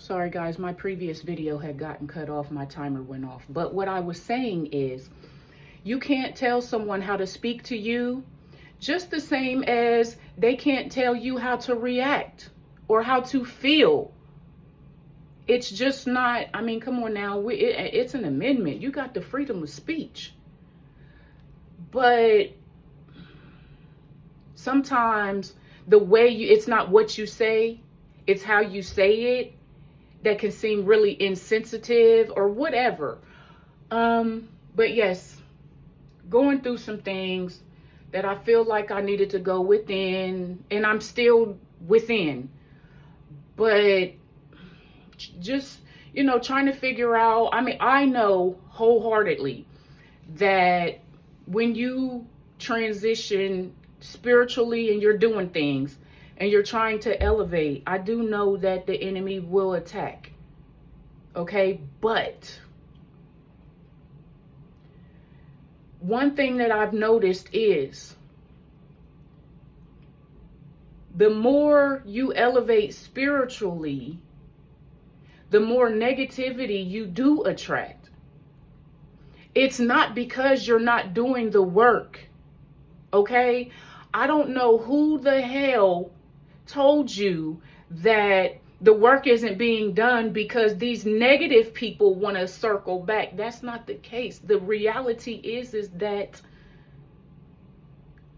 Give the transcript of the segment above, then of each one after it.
Sorry guys, my previous video had gotten cut off, my timer went off. But what I was saying is, you can't tell someone how to speak to you just the same as they can't tell you how to react or how to feel. It's just not, I mean, come on now, it's an amendment. You got the freedom of speech. But sometimes the way it's not what you say, it's how you say it that can seem really insensitive or whatever. But yes, going through some things that I feel like I needed to go within, and I'm still within, but just, trying to figure out, I know wholeheartedly that when you transition spiritually and you're doing things and you're trying to elevate, I do know that the enemy will attack. Okay, but one thing that I've noticed is the more you elevate spiritually, the more negativity you do attract. It's not because you're not doing the work. Okay? I don't know who the hell told you that the work isn't being done because these negative people want to circle back. That's not the case. The reality is that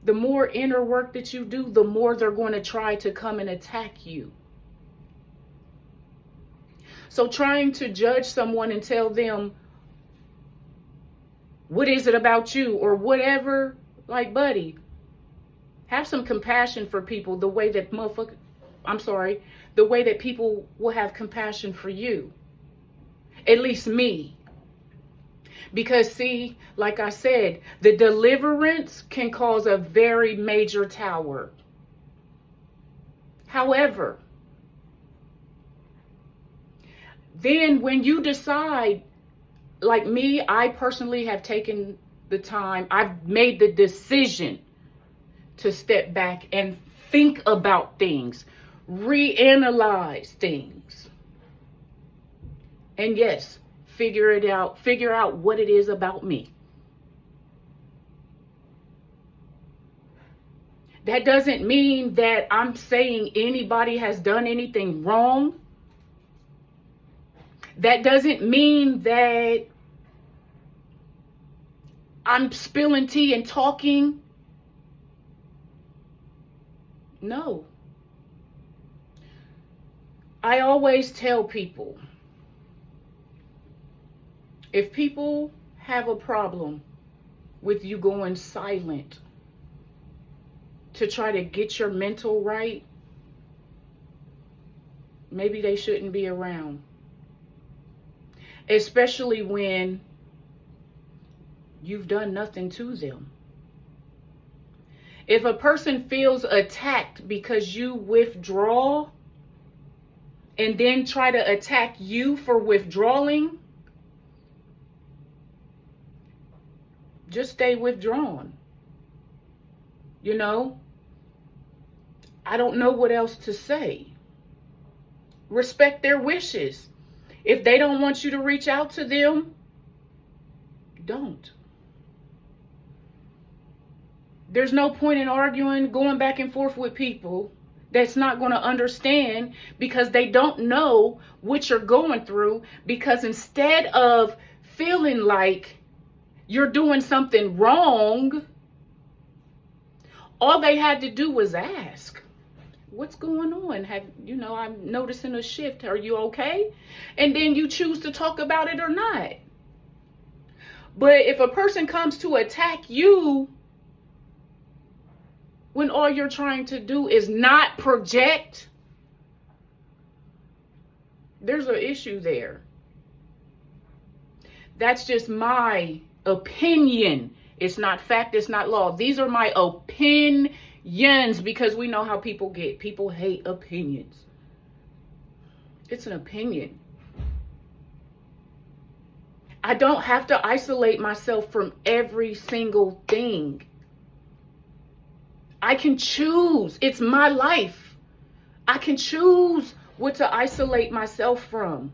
the more inner work that you do, the more they're going to try to come and attack you. So trying to judge someone and tell them, what is it about you or whatever, like, buddy, have some compassion for people the way that the way that people will have compassion for you. At least me. Because see, like I said, the deliverance can cause a very major tower. However, then when you decide, like me, I personally have taken the time, I've made the decision to step back and think about things, reanalyze things. And yes, figure out what it is about me. That doesn't mean that I'm saying anybody has done anything wrong. That doesn't mean that I'm spilling tea and talking. No. I always tell people, if people have a problem with you going silent to try to get your mental right, maybe they shouldn't be around. Especially when you've done nothing to them. If a person feels attacked because you withdraw and then try to attack you for withdrawing, just stay withdrawn. I don't know what else to say. Respect their wishes. If they don't want you to reach out to them, don't. There's no point in arguing, going back and forth with people that's not going to understand because they don't know what you're going through. Because instead of feeling like you're doing something wrong, all they had to do was ask. What's going on? I'm noticing a shift. Are you okay? And then you choose to talk about it or not. But if a person comes to attack you when all you're trying to do is not project, there's an issue there. That's just my opinion. It's not fact, it's not law. These are my opinions, because we know how people get. People hate opinions. It's an opinion. I don't have to isolate myself from every single thing. I can choose. It's my life. I can choose What to isolate myself from.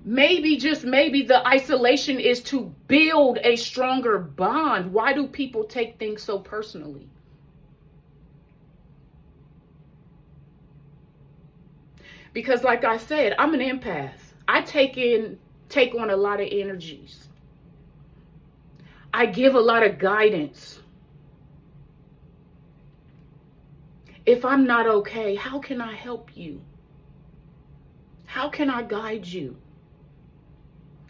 Maybe, just maybe, the isolation is to build a stronger bond. Why do people take things so personally? Because like I said, I'm an empath. I take on a lot of energies. I give a lot of guidance. If I'm not okay, how can I help you? How can I guide you?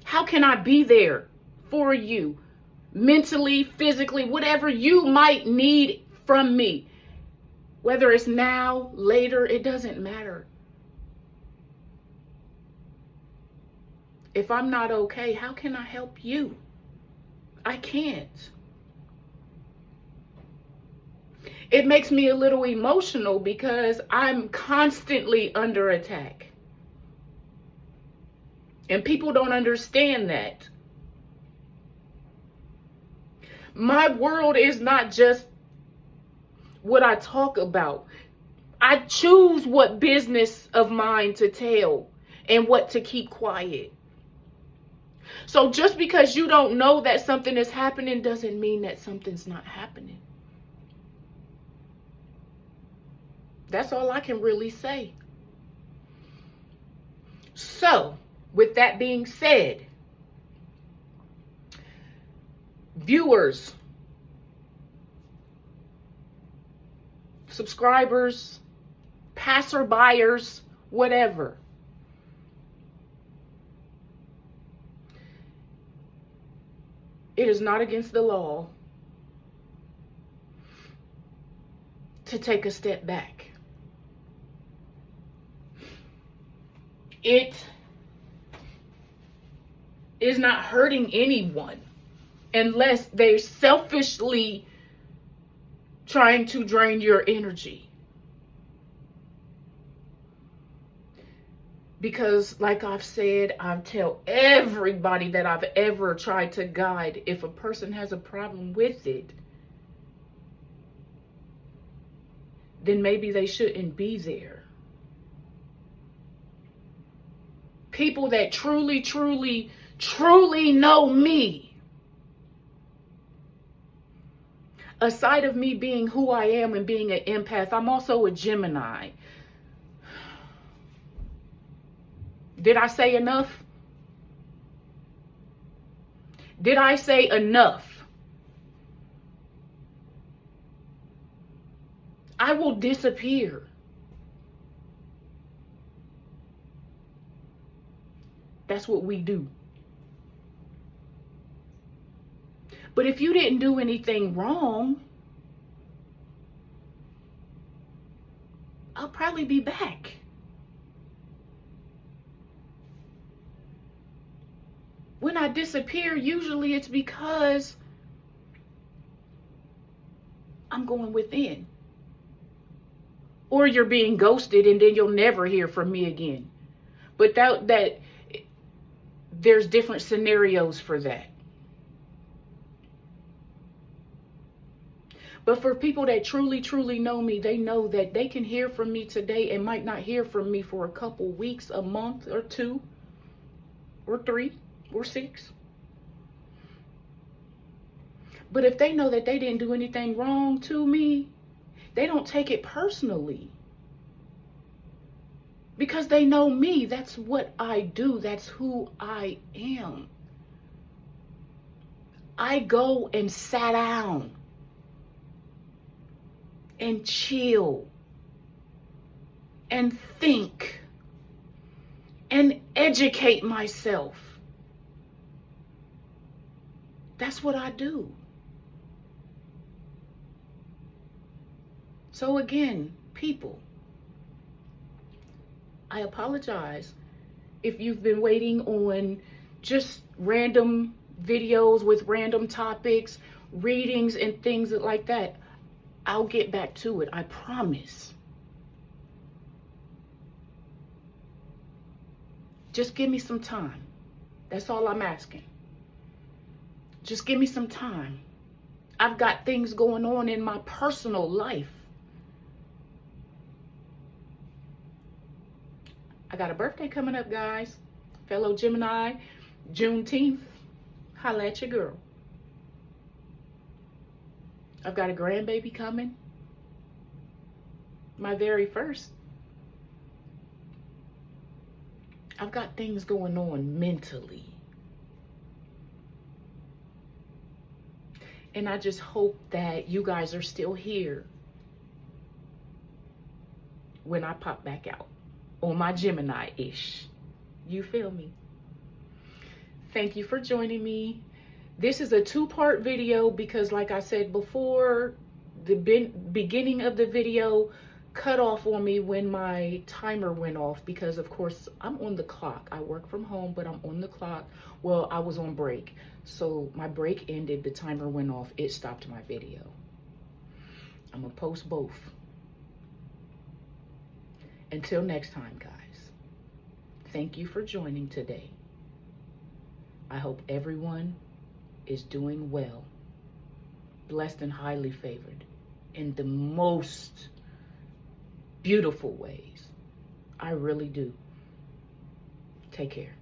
How can I be there for you? Mentally, physically, whatever you might need from me. Whether it's now, later, it doesn't matter. If I'm not okay, how can I help you? I can't. It makes me a little emotional because I'm constantly under attack. And people don't understand that. My world is not just what I talk about. I choose what business of mine to tell and what to keep quiet. So just because you don't know that something is happening doesn't mean that something's not happening. That's all I can really say. So, with that being said, viewers, subscribers, passerbyers, whatever, it is not against the law to take a step back. It is not hurting anyone unless they're selfishly trying to drain your energy. Because like I've said, I tell everybody that I've ever tried to guide, if a person has a problem with it, then maybe they shouldn't be there. People that truly, truly, truly know me, aside of me being who I am and being an empath, I'm also a Gemini. Did I say enough? Did I say enough? I will disappear. That's what we do. But if you didn't do anything wrong, I'll probably be back. When I disappear, usually it's because I'm going within. Or you're being ghosted and then you'll never hear from me again. But that there's different scenarios for that. But for people that truly, truly know me, they know that they can hear from me today and might not hear from me for a couple weeks, a month or 2 or 3 or 6. But if they know that they didn't do anything wrong to me, they don't take it personally. Because they know me. That's what I do. That's who I am. I go and sit down and chill and think and educate myself. That's what I do. So again, people, I apologize if you've been waiting on just random videos with random topics, readings and things like that. I'll get back to it, I promise. Just give me some time. That's all I'm asking. Just give me some time. I've got things going on in my personal life. I got a birthday coming up, guys. Fellow Gemini, Juneteenth. Holla at your girl. I've got a grandbaby coming. My very first. I've got things going on mentally. And I just hope that you guys are still here when I pop back out on my Gemini-ish. You feel me? Thank you for joining me. This is a 2-part video because, like I said before, the beginning of the video cut off on me when my timer went off because, of course, I'm on the clock. I work from home, but I'm on the clock. Well, I was on break. So my break ended, the timer went off, it stopped my video. I'm gonna post both. Until next time, guys, thank you for joining today. I hope everyone is doing well, blessed and highly favored in the most beautiful ways. I really do. Take care.